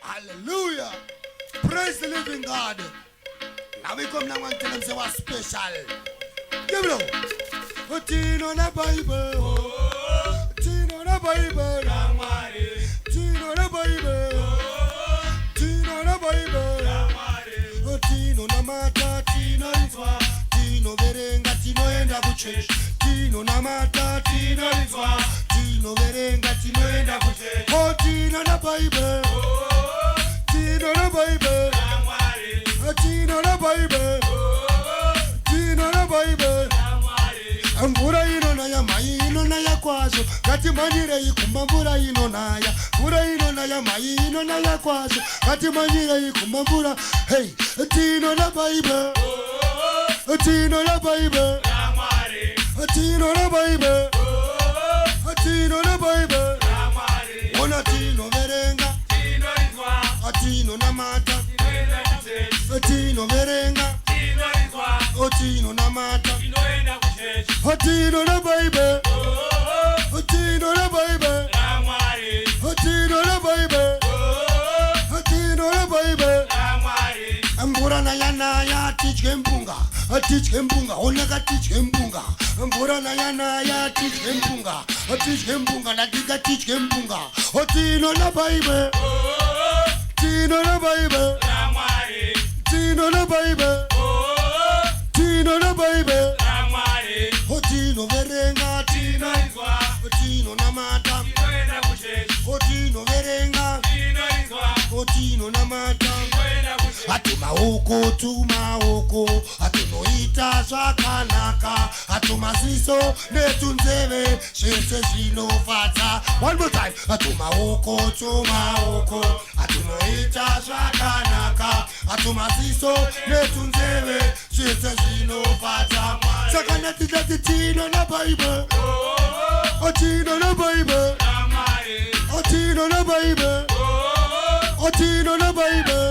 Hallelujah. Praise the living God. Now we come now and tell them say what's special. Give it up. Tino na Bible. Tino na Bible. Tino na Bible. Tino na Bible. Tino na mata. Tino izwa. Tino verenga. Tino enda kuchesh. Tino na mata. Tino izwa. Tino verenga. Tino enda kuchesh. Oh, Tino na Bible. Tino na Bible. Tino na Bible. Tino na Bible. Mvura inonaya mai inonaya kwazo kati manyire ikumba mvura inonaya mvura inonaya mai inonaya kwazo kati manyire ikumba mvura. Hey, Tino na Bible. Tino na Bible. Tino na Bible. Tino na Bible. Ona Tino verenga. Tino na mata. Tino verenga. Tino na mata. Tino na Bible. Tino na Bible. Tino na Bible. Tino na Bible. Mbura na ya teach kempunga. Teach kempunga. Onega teach kempunga. Mbura na ya teach kempunga. Teach kempunga. Nagiga teach kempunga. Tino na Bible. Tino na Bible. Tino na Bible. Tino na Bible. Tino verenga. Tino izwa. Tino na mata. Tino verenga. Tino na mata. Atuma oko, tuma oko. Atunoita swakanaka. Atuma ziso netunzeve. Shese zino fata. One more time. Atuma oko, tuma oko. Atunoita swakanaka. Atuma ziso netunzeve. Shese zino fata. Sakana tita Tino na Bible. Tino na Bible. Tino na Bible. Tino na Bible.